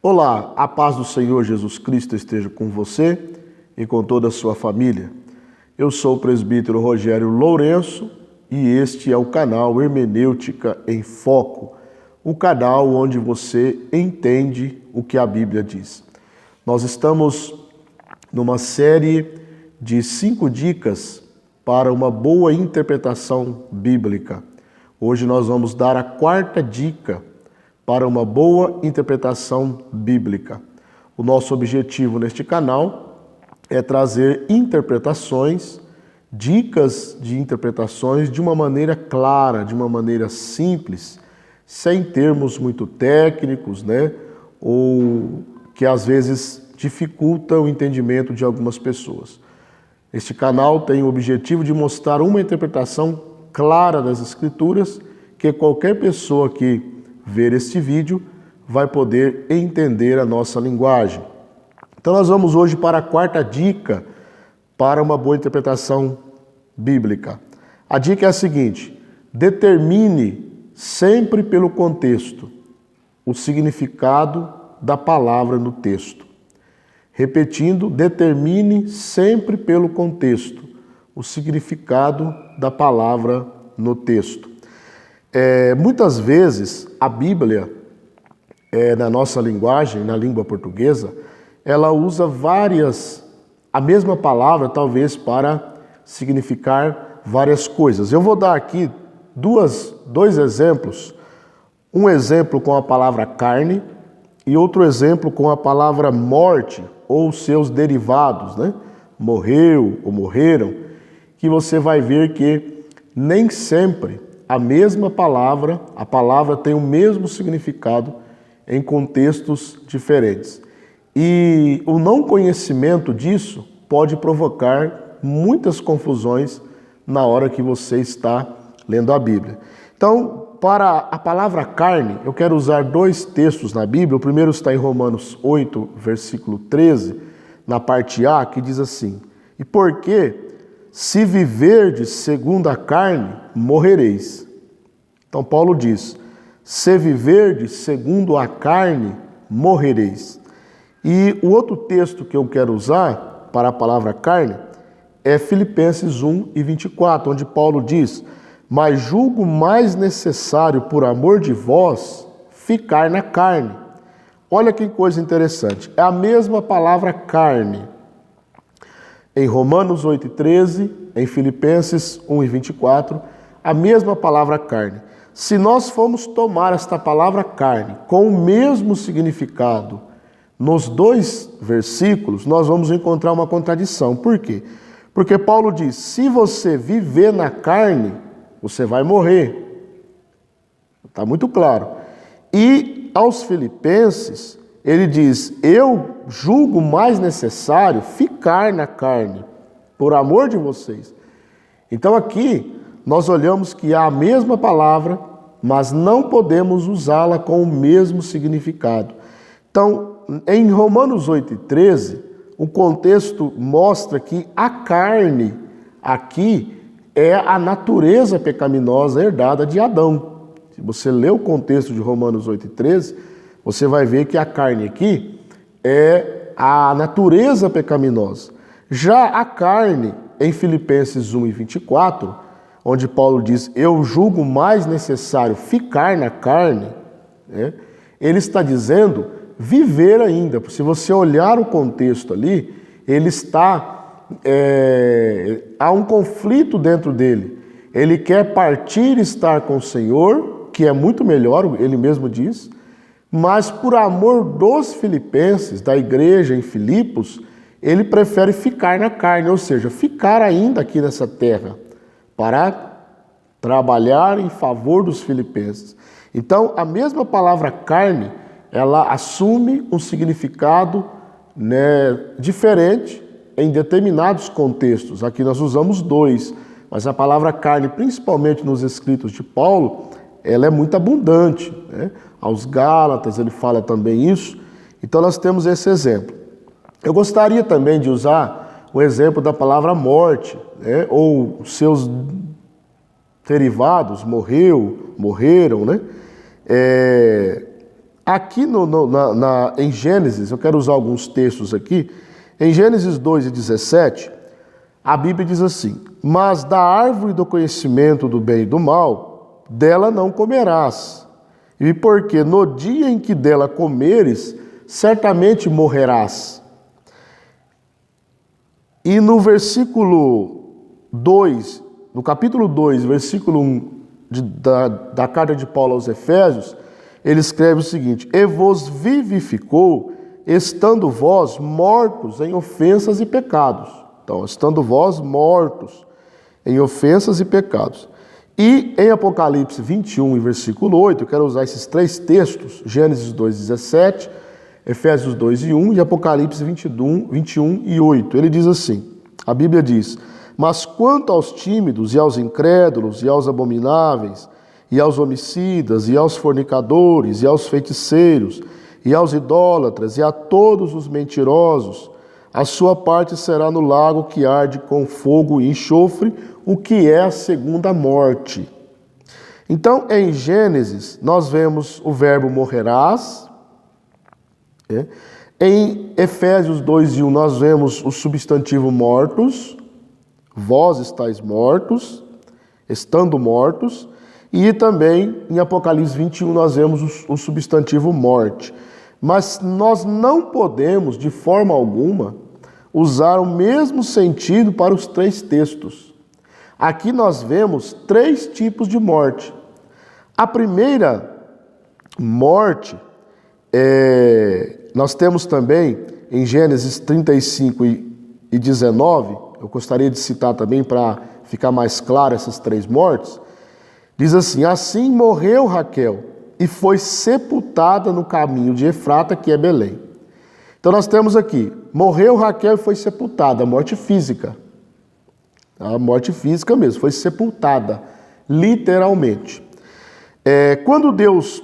Olá, a paz do Senhor Jesus Cristo esteja com você e com toda a sua família. Eu sou o presbítero Rogério Lourenço e este é o canal Hermenêutica em Foco, o canal onde você entende o que a Bíblia diz. Nós estamos numa série de 5 dicas para uma boa interpretação bíblica. Hoje nós vamos dar a 4ª dica para uma boa interpretação bíblica. O nosso objetivo neste canal é trazer interpretações, dicas de interpretações de uma maneira clara, de uma maneira simples, sem termos muito técnicos, ou que às vezes dificultam o entendimento de algumas pessoas. Este canal tem o objetivo de mostrar uma interpretação clara das Escrituras que qualquer pessoa que ver este vídeo vai poder entender a nossa linguagem. Então nós vamos hoje para a 4ª dica para uma boa interpretação bíblica. A dica é a seguinte: determine sempre pelo contexto o significado da palavra no texto. Repetindo, determine sempre pelo contexto o significado da palavra no texto. Muitas vezes a Bíblia, na nossa linguagem, na língua portuguesa, ela usa a mesma palavra talvez para significar várias coisas. Eu vou dar aqui dois exemplos. Um exemplo com a palavra carne e outro exemplo com a palavra morte ou seus derivados, morreu ou morreram, que você vai ver que nem sempre a mesma palavra, a palavra tem o mesmo significado em contextos diferentes. E o não conhecimento disso pode provocar muitas confusões na hora que você está lendo a Bíblia. Então, para a palavra carne, eu quero usar 2 textos na Bíblia. O primeiro está em Romanos 8, versículo 13, na parte A, que diz assim: "E porque se viverdes segundo a carne, morrereis." Então Paulo diz: se viverdes segundo a carne, morrereis. E o outro texto que eu quero usar para a palavra carne é Filipenses 1:24, onde Paulo diz: "Mas julgo mais necessário, por amor de vós, ficar na carne." Olha que coisa interessante, é a mesma palavra carne em Romanos 8:13, em Filipenses 1:24, a mesma palavra carne. Se nós formos tomar esta palavra carne com o mesmo significado nos 2 versículos, nós vamos encontrar uma contradição. Por quê? Porque Paulo diz: se você viver na carne, você vai morrer. Está muito claro. E aos Filipenses, ele diz: eu julgo mais necessário ficar na carne, por amor de vocês. Então aqui nós olhamos que há a mesma palavra, mas não podemos usá-la com o mesmo significado. Então, em Romanos 8:13, o contexto mostra que a carne aqui é a natureza pecaminosa herdada de Adão. Se você ler o contexto de Romanos 8:13, você vai ver que a carne aqui é a natureza pecaminosa. Já a carne, em Filipenses 1:24, onde Paulo diz: eu julgo mais necessário ficar na carne, ele está dizendo viver ainda. Se você olhar o contexto ali, ele está... há um conflito dentro dele. Ele quer partir e estar com o Senhor, que é muito melhor, ele mesmo diz, mas por amor dos filipenses, da igreja em Filipos, ele prefere ficar na carne, ou seja, ficar ainda aqui nessa terra, para trabalhar em favor dos filipenses. Então, a mesma palavra carne, ela assume um significado diferente em determinados contextos. Aqui nós usamos 2, mas a palavra carne, principalmente nos escritos de Paulo, ela é muito abundante. Aos Gálatas ele fala também isso. Então nós temos esse exemplo. Eu gostaria também de usar o exemplo da palavra morte, ou seus derivados, morreu, morreram, aqui em Gênesis, eu quero usar alguns textos aqui. Em Gênesis 2:17, a Bíblia diz assim: mas da árvore do conhecimento do bem e do mal, dela não comerás, e porque no dia em que dela comeres, certamente morrerás. E no versículo 2, no capítulo 2, versículo 1 da carta de Paulo aos Efésios, ele escreve o seguinte: e vos vivificou, estando vós mortos em ofensas e pecados. Então, estando vós mortos em ofensas e pecados. E em Apocalipse 21 e versículo 8, eu quero usar esses três textos, Gênesis 2:17, Efésios 2:1 e Apocalipse 21 e 8. Ele diz assim, a Bíblia diz: mas quanto aos tímidos e aos incrédulos e aos abomináveis e aos homicidas e aos fornicadores e aos feiticeiros e aos idólatras e a todos os mentirosos, a sua parte será no lago que arde com fogo e enxofre, o que é a segunda morte. Então, em Gênesis, nós vemos o verbo morrerás. Em Efésios 2:1, nós vemos o substantivo mortos. Vós estáis mortos, estando mortos. E também, em Apocalipse 21, nós vemos o substantivo morte. Mas nós não podemos, de forma alguma, usar o mesmo sentido para os três textos. Aqui nós vemos três tipos de morte. A primeira morte, nós temos também em Gênesis 35 e 19, eu gostaria de citar também para ficar mais claro essas três mortes, diz assim: assim morreu Raquel e foi sepultada no caminho de Efrata, que é Belém. Então nós temos aqui, morreu Raquel e foi sepultada, a morte física. A morte física mesmo, foi sepultada, literalmente. Quando Deus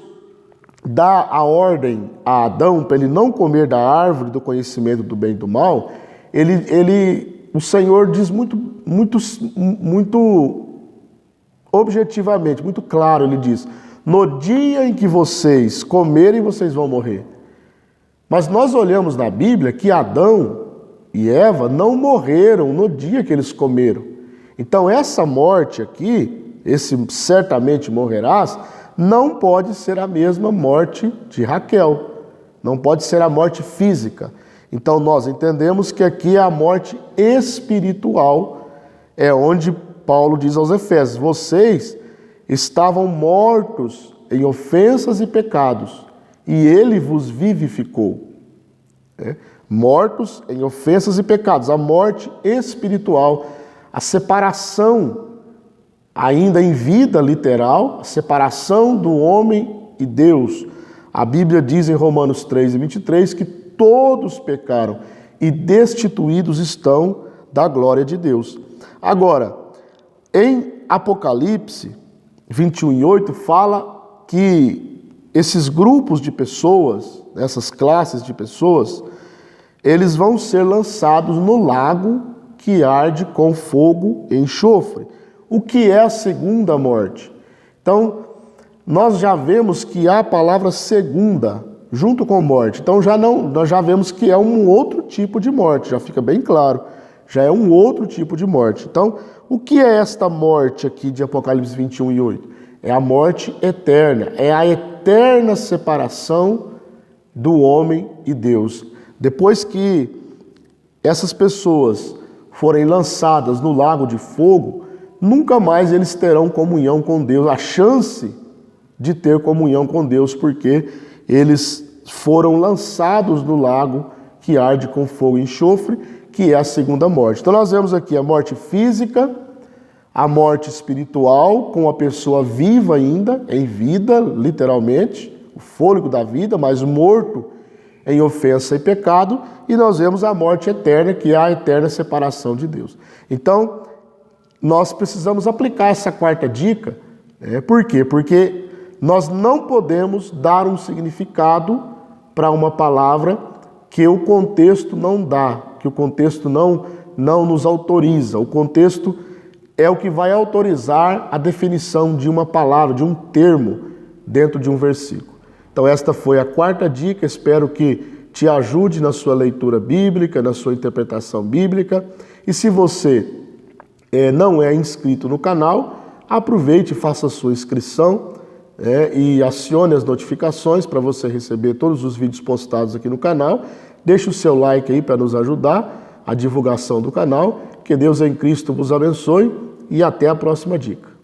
dá a ordem a Adão para ele não comer da árvore do conhecimento do bem e do mal, o Senhor diz muito objetivamente, muito claro, ele diz: no dia em que vocês comerem, vocês vão morrer. Mas nós olhamos na Bíblia que Adão e Eva não morreram no dia que eles comeram. Então essa morte aqui, esse certamente morrerás, não pode ser a mesma morte de Raquel. Não pode ser a morte física. Então nós entendemos que aqui é a morte espiritual, é onde Paulo diz aos Efésios: vocês estavam mortos em ofensas e pecados, e ele vos vivificou. Mortos em ofensas e pecados, a morte espiritual, a separação, ainda em vida literal, a separação do homem e Deus. A Bíblia diz em Romanos 3:23 que todos pecaram e destituídos estão da glória de Deus. Agora, em Apocalipse 21:8 fala que esses grupos de pessoas, essas classes de pessoas, eles vão ser lançados no lago que arde com fogo e enxofre. O que é a segunda morte? Então, nós já vemos que há a palavra segunda junto com morte. Então, nós já vemos que é um outro tipo de morte, já fica bem claro. Já é um outro tipo de morte. Então, o que é esta morte aqui de Apocalipse 21:8? É a morte eterna, é a eterna separação do homem e Deus. Depois que essas pessoas forem lançadas no lago de fogo, nunca mais eles terão comunhão com Deus, a chance de ter comunhão com Deus, porque eles foram lançados no lago que arde com fogo e enxofre, que é a segunda morte. Então nós vemos aqui a morte física, a morte espiritual, com a pessoa viva ainda, em vida, literalmente, o fôlego da vida, mas morto em ofensa e pecado, e nós vemos a morte eterna, que é a eterna separação de Deus. Então, nós precisamos aplicar essa quarta dica. Por quê? Porque nós não podemos dar um significado para uma palavra que o contexto não dá, que o contexto não nos autoriza. O contexto é o que vai autorizar a definição de uma palavra, de um termo, dentro de um versículo. Então esta foi a quarta dica, espero que te ajude na sua leitura bíblica, na sua interpretação bíblica. E se você não é inscrito no canal, aproveite e faça a sua inscrição e acione as notificações para você receber todos os vídeos postados aqui no canal. Deixe o seu like aí para nos ajudar a divulgação do canal. Que Deus em Cristo vos abençoe e até a próxima dica.